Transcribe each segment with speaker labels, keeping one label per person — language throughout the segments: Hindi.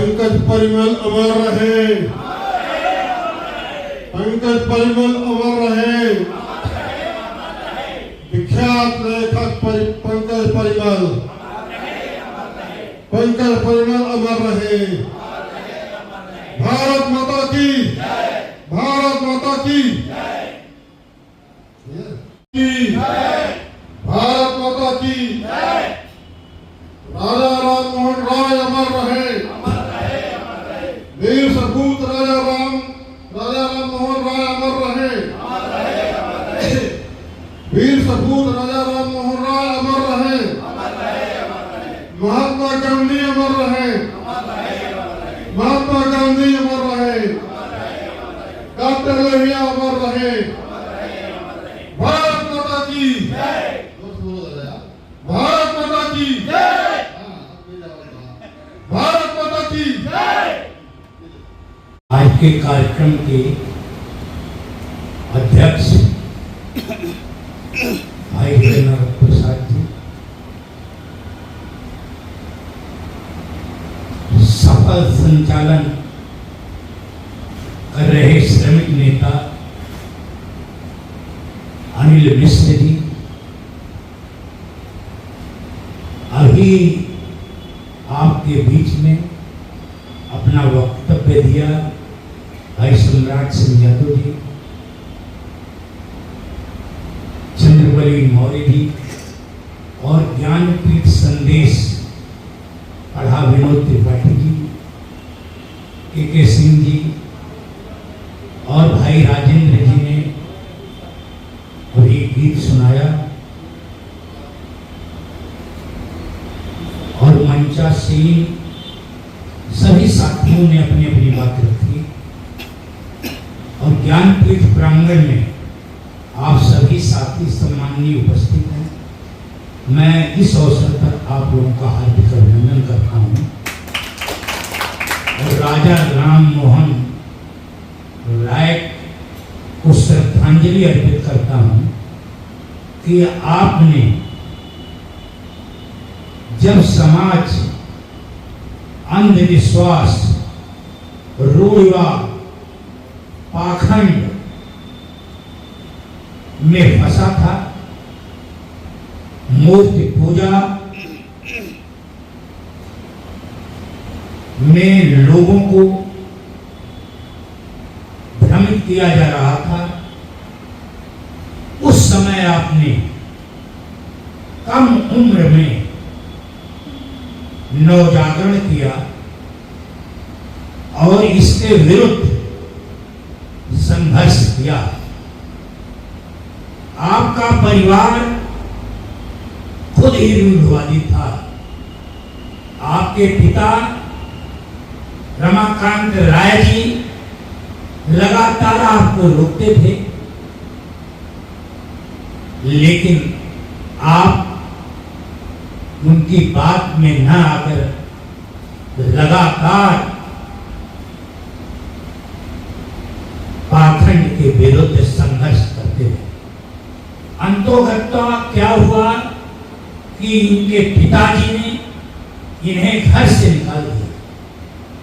Speaker 1: पंकज परिमल अमर रहे, पंकज परिमल अमर रहे, विख्यात लेखक पंकज परिमल, पंकज परिमल अमर रहे। भारत माता की, भारत माता की, भारत माता की। राजा राम मोहन राय अमर रहे, वीर सपूत राजा राम मोहन राय अमर रहे, वीर सपूत राजा राम मोहन राय अमर रहे, महात्मा गांधी अमर रहे, महात्मा गांधी अमर रहे, डॉक्टर लोहिया अमर रहे। भारत माता की, भारत माता की, भारत माता की।
Speaker 2: आज के कार्यक्रम के अध्यक्ष भाई वीरेंद्र प्रसाद जी, सफल संचालन कर रहे श्रमिक नेता अनिल मिश्र जी, अभी आपके बीच में अपना वक्तव्य दिया भाई सम्राट सिंह यादव जी, चंद्रवली मौर्य जी, और ज्ञानपीठ संदेश पढ़ा विनोद त्रिपाठी जी, के सिंह जी, और भाई राजेंद्र जी ने और एक गीत सुनाया, और मंचा सिंह सभी साथियों ने अपनी अपनी बात रखी, और ज्ञानपीठ प्रांगण में आप सभी साथी सम्माननीय उपस्थित हैं। मैं इस अवसर पर आप लोगों का हार्दिक अभिनंदन करता हूं और राजा राम मोहन राय को श्रद्धांजलि अर्पित करता हूं कि आपने जब समाज अंधविश्वास, रूढ़िवाद, पाखंड में फंसा था, मूर्ति पूजा में लोगों को भ्रमित किया जा रहा था, उस समय आपने कम उम्र में नवजागरण किया और इसके विरुद्ध संघर्ष किया। आपका परिवार खुद ही रूढ़िवादी था। आपके पिता रमाकांत राय जी लगातार आपको रोकते थे, लेकिन आप उनकी बात में न आकर लगातार पाखंड के विरुद्ध संघर्ष करते रहे। अंतोगत्वा क्या हुआ कि इनके पिताजी ने इन्हें घर से निकाल दिया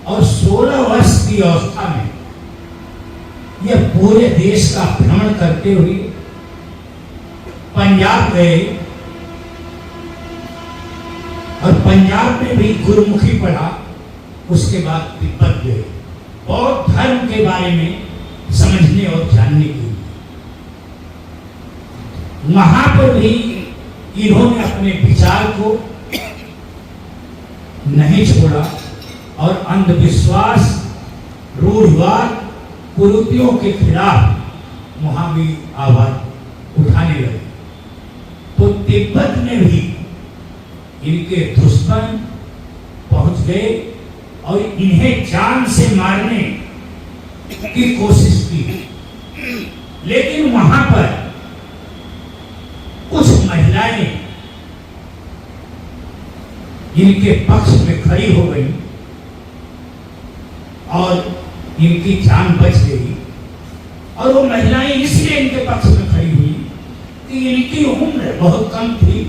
Speaker 2: और 16 वर्ष की अवस्था में यह पूरे देश का भ्रमण करते हुए पंजाब गए और पंजाब में भी गुरुमुखी पढ़ा, उसके बाद तिब्बत गए बौद्ध धर्म के बारे में समझने और जानने के लिए। वहां पर भी इन्होंने अपने विचार को नहीं छोड़ा और अंधविश्वास, रूढ़िवाद, कुरीतियों के खिलाफ वहां भी आवाज उठाने लगे। तो तिब्बत में भी इनके दुश्मन पहुंच गए और इन्हें जान से मारने की कोशिश की, लेकिन वहां पर कुछ महिलाएं इनके पक्ष में खड़ी हो गई और इनकी जान बच गई। और वो महिलाएं इसलिए इनके पक्ष में खड़ी हुई कि इनकी उम्र बहुत कम थी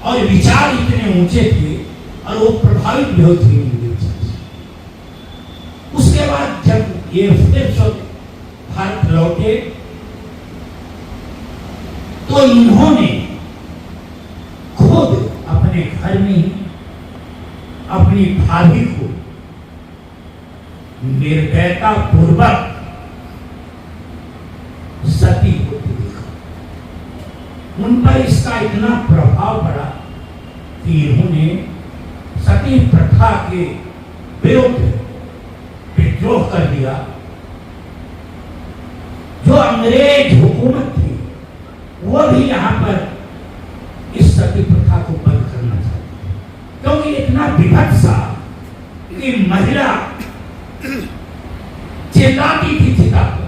Speaker 2: और विचार इतने ऊंचे थे और वो प्रभावित भी होती इनके विचार से। ये फिर भारत लौटे तो इन्होंने खुद अपने घर में ही अपनी भाभी को निर्दयता पूर्वक सती होती देखा। उन पर इसका इतना प्रभाव पड़ा कि इन्होंने सती प्रथा के विरुद्ध विद्रोह कर दिया। जो अंग्रेज हुकूमत थी वो भी यहाँ पर इस सती प्रथा को बंद करना चाहती, क्योंकि इतना विभत्स था कि महिला चिल्लाती थी चिता पर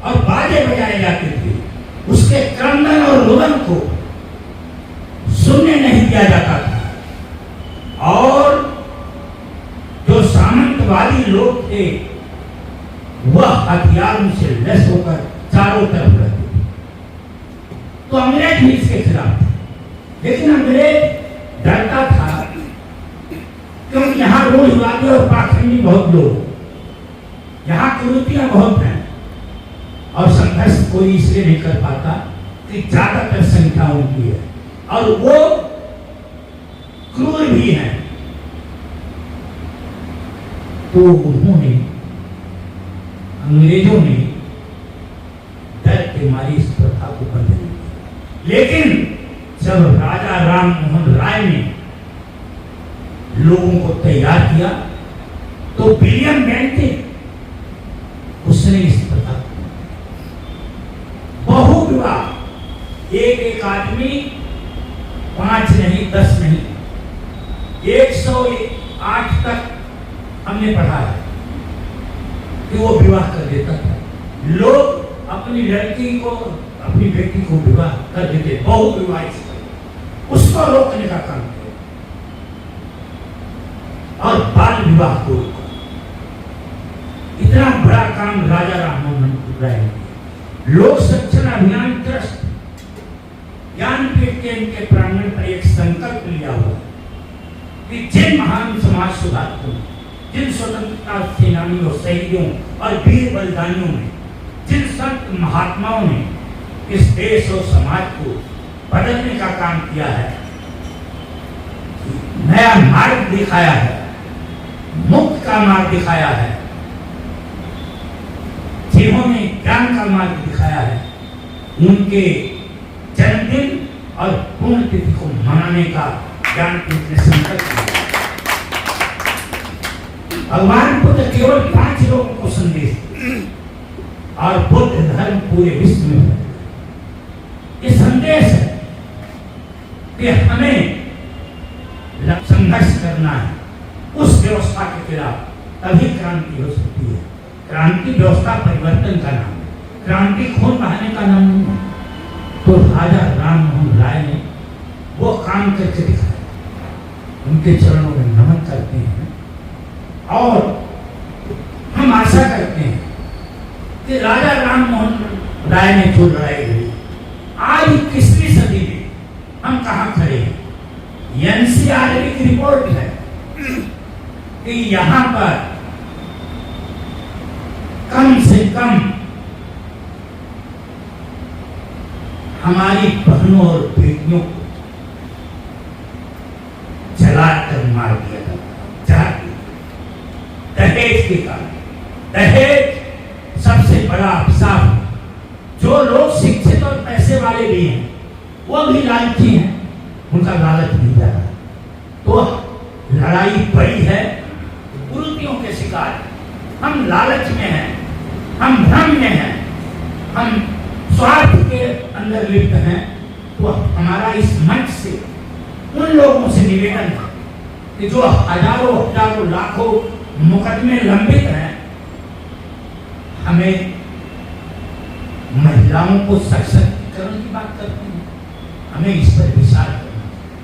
Speaker 2: और बाजे बजाए जाते थे, उसके क्रंदन और रुदन को सुनने नहीं दिया जाता था। और जो सामंतवादी लोग थे वह हथियारों से लैस होकर चारों तरफ रहते थे। तो अंग्रेज भी इसके खिलाफ थे, लेकिन अंग्रेज डरता था क्योंकि यहाँ रूढ़िवादी और पाखंडी बहुत लोग, यहाँ कुरीतियां बहुत हैं और संघर्ष कोई इसलिए नहीं कर पाता कि ज्यादातर संख्या उनकी है और वो क्रूर भी हैं। तो उन्होंने, अंग्रेजों ने डर के मारे इस प्रथा को बंद नहीं किया। लेकिन जब राजा राम मोहन राय ने लोगों को तैयार किया तो विलियम बेंटिक उसने इस प्रथा को, बहु विवाह, एक आदमी 5 नहीं 10 नहीं 108 तक हमने पढ़ा है कि वो विवाह कर देता था। लोग अपनी लड़की को, अपनी बेटी को विवाह कर देते, बहु विवाह, उसको रोकने का काम किया और बाल विवाह को रोका। इतना बड़ा काम राजा राममोहन राय ने किया। लोक शिक्षण अभियान ट्रस्ट ज्ञानपीठ के इनके प्रांगण पर एक संकल्प लिया हुआ कि जिन महान समाज सुधारकों, जिन स्वतंत्रता सेनानियों, शहीदों और वीर बलिदानियों ने, जिन संत महात्माओं ने इस देश और समाज को बदलने का काम किया है, नया मार्ग दिखाया है, मुक्त का मार्ग दिखाया है, जिन्होंने ज्ञान का मार्ग दिखाया है, उनके जन्मदिन और पुण्यतिथि को मनाने का ज्ञानपीठ ने संकल्प किया। भगवान बुद्ध केवल 5 लोगों को संदेश दिए और बुद्ध धर्म पूरे विश्व में है। ये संदेश है कि हमें संघर्ष करना है उस व्यवस्था के खिलाफ, तभी क्रांति हो सकती है। क्रांति व्यवस्था परिवर्तन का नाम है, क्रांति खून बहाने का नाम नहीं है। तो राजा राम मोहन राय ने वो काम करके दिखाया। उनके चरणों में नमन करते हैं और हम आशा करते हैं कि राजा राम मोहन राय ने जो लड़ाई लड़ी, आज 21वीं सदी में हम कहाँ खड़े हैं। एनसीआरबी की रिपोर्ट है कि यहाँ पर कम से कम हमारी बहनों और बेटियों को जलाकर मार दिया जाता, दहेज के कारण। दहेज सबसे बड़ा अभिशाप है। जो लोग शिक्षित और पैसे वाले भी हैं वो भी लालची हैं, उनका लालच नहीं जा रहा। तो लड़ाई बड़ी है, कुरीतियों के शिकार है। हम लालच में हैं, हम भ्रम में हैं, हम स्वार्थ के अंदर लिप्त हैं। तो हमारा इस मंच से उन लोगों से निवेदन है कि जो हजारों लाखों मुकदमे लंबित हैं, हमें महिलाओं को सशक्तिकरण की बात करते हैं, हमें इस पर विचार करना चाहिए।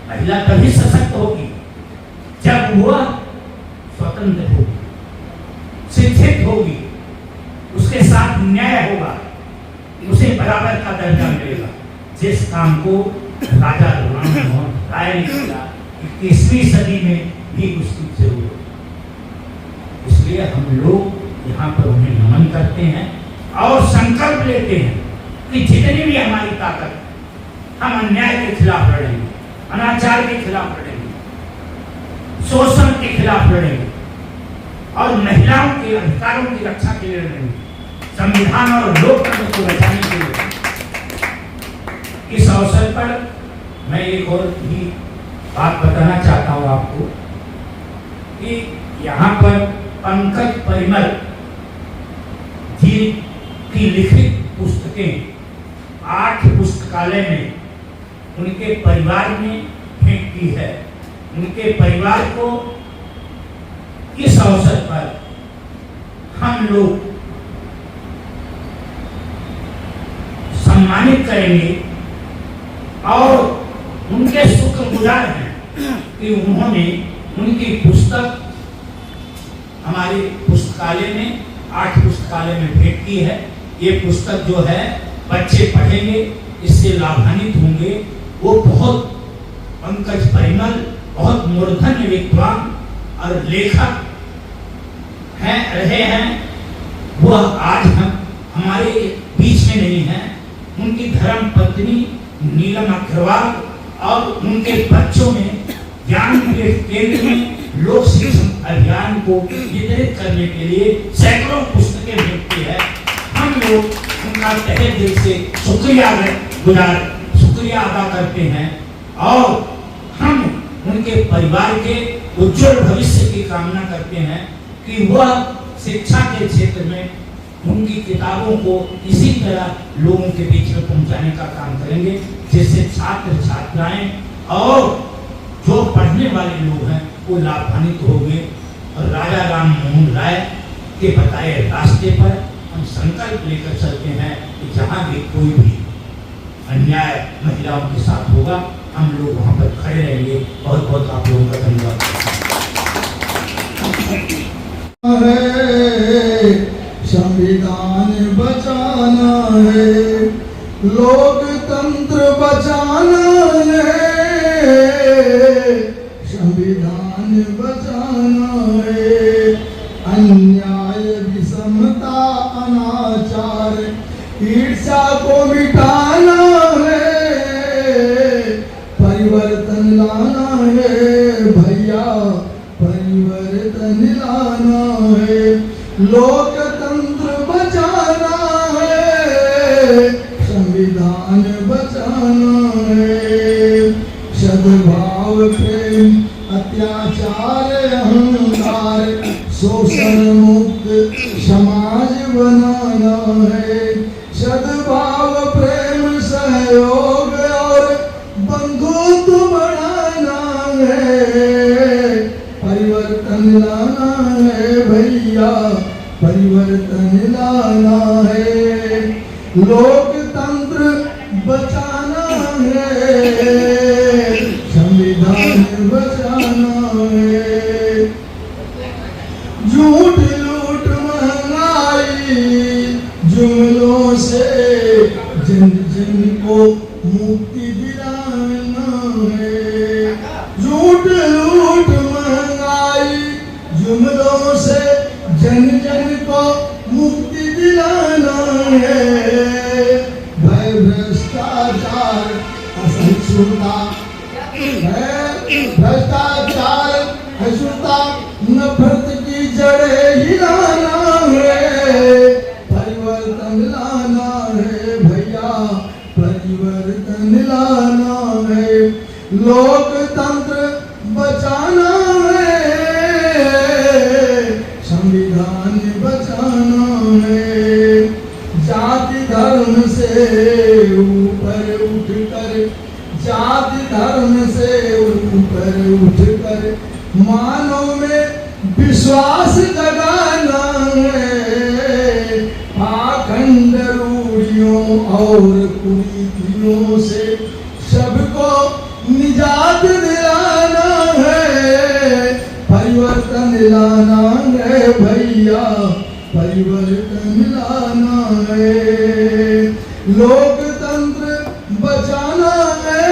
Speaker 2: महिला तभी सशक्त होगी जब वह स्वतंत्र होगी, शिक्षित होगी, उसके साथ न्याय होगा, उसे बराबर का दर्जा मिलेगा। जिस काम को राजा राम मोहन राय ने किया, 21वीं सदी में भी उसकी जरूरत है। इसलिए हम लोग यहाँ पर उन्हें नमन करते हैं और संकल्प लेते हैं कि जितनी भी हमारी ताकत, हम अन्याय के खिलाफ लड़ेंगे, अनाचार के खिलाफ लड़ेंगे, शोषण के खिलाफ लड़ेंगे और महिलाओं के अधिकारों की रक्षा के लिए लड़ेंगे, संविधान और लोकतंत्र को बचाने के लिए। इस अवसर पर मैं एक और भी बात बताना चाहता हूं आपको कि यहाँ पर पंकज परिमल जी की लिखित पुस्तकें 8 पुस्तकालय में उनके परिवार ने भेंट की है। उनके परिवार को इस अवसर पर हम लोग सम्मानित करेंगे और उनके शुक्रगुजार हैं कि उन्होंने उनकी पुस्तक हमारे पुस्तकालय में 8 पुस्तकालय में भेंट की है। ये पुस्तक जो है बच्चे पढ़ेंगे, इससे लाभान्वित होंगे। वो बहुत पंकज परिमल बहुत मूर्धन्य विद्वान और लेखक रहे हैं। वह आज हम हमारे बीच में नहीं हैं। उनकी धर्म पत्नी नीलम अग्रवाल और उनके बच्चों में ज्ञानपीठ केंद्र में लोक शिक्षण अभियान को वितरित करने के लिए सैकड़ों पुस्तकें भेजती है। हम लोग उनका तहे दिल से शुक्रिया अदा करते हैं और हम उनके परिवार के उज्जवल भविष्य की कामना करते हैं कि वह शिक्षा के क्षेत्र में उनकी किताबों को इसी तरह लोगों के बीच में पहुंचाने का काम करेंगे, जिससे छात्र छात्राएं और जो पढ़ने वाले लोग हैं वो लाभान्वित होंगे। और राजा राम मोहन राय के बताए रास्ते पर हम संकल्प लेकर चलते हैं कि जहाँ भी कोई भी अन्याय महिलाओं के साथ होगा, हम लोग वहाँ पर खड़े रहेंगे। बहुत बहुत आप लोगों का धन्यवाद।
Speaker 1: संविधान बचाना है, लोकतंत्र बचाना है, संविधान बचाना है, अन्याय विषमता अनाचार ईर्ष्या को मिटाना है, परिवर्तन लाना है भैया, परिवर्तन लाना है, लोकतंत्र बचाना है, संविधान बचाना है, सद्भाव प्रेम अत्याचार अहंकार शोषण मुक्त समाज बनाना है, सद्भाव प्रेम सहयोग और बंधुत्व बढ़ाना है, परिवर्तन लाना है भैया, परिवर्तन लाना है, लोकतंत्र बचाना है, संविधान बचाना है। झूठ लूट महंगाई जुमलों से जन जन को मुक्ति दिलाना है, झूठ लूट महंगाई जुमलों से जन जन को मुक्ति दिलाना है, भय भ्रष्टाचार असहिष्णुता भ्रष्टाचार असहिष्णुता नफरत की जड़ें हिलाना है, परिवर्तन लाना है भैया, परिवर्तन लाना है, लोकतंत्र बचाना है, संविधान बचाना है, जाति धर्म से ऊपर उठकर, जाति धर्म से ऊपर उठकर मानव में विश्वास जगाना है, पाखंड रूढ़ियों और कुरीतियों से सबको निजात दिलाना है, परिवर्तन लाना है भैया, परिवर्तन लाना है, लोकतंत्र बचाना है,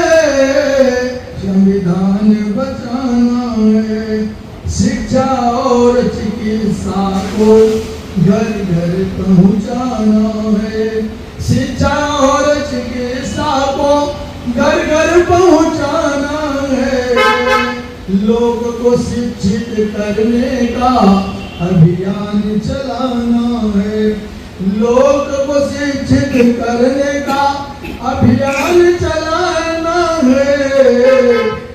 Speaker 1: संविधान बचाना है, शिक्षा और चिकित्सा लोग को शिक्षित करने का अभियान चलाना है। लोग को शिक्षित करने का अभियान चलाना है।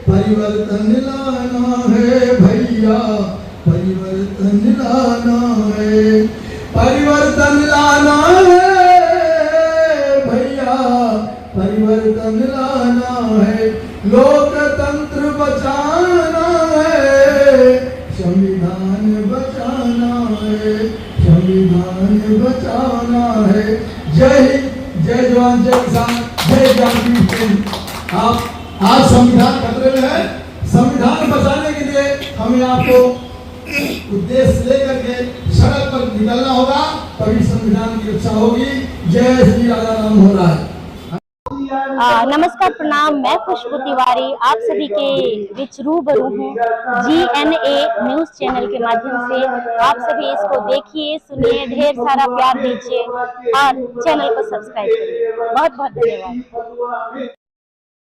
Speaker 1: परिवर्तन लाना है भैया, परिवर्तन लाना है। परिवर्तन लाना है भैया, परिवर्तन लाना है। लोकतंत्र बचाना है, संविधान बचाना है, संविधान बचाना है। जय हिंद, जय जवान, जय किसान, जय जानकी सिंह। आप आज संविधान खतरे में है। संविधान बचाने के लिए हमें आपको उद्देश्य लेकर के सड़क पर निकलना होगा, तभी संविधान की रक्षा होगी। जय श्री राधा राम हो रहा है।
Speaker 3: नमस्कार, प्रणाम। मैं खुशबू तिवारी आप सभी के बीच रूबरू हूँ GNA न्यूज चैनल के माध्यम से। आप सभी इसको देखिए, सुनिए, ढेर सारा प्यार दीजिए और चैनल को सब्सक्राइब करिए। बहुत बहुत धन्यवाद।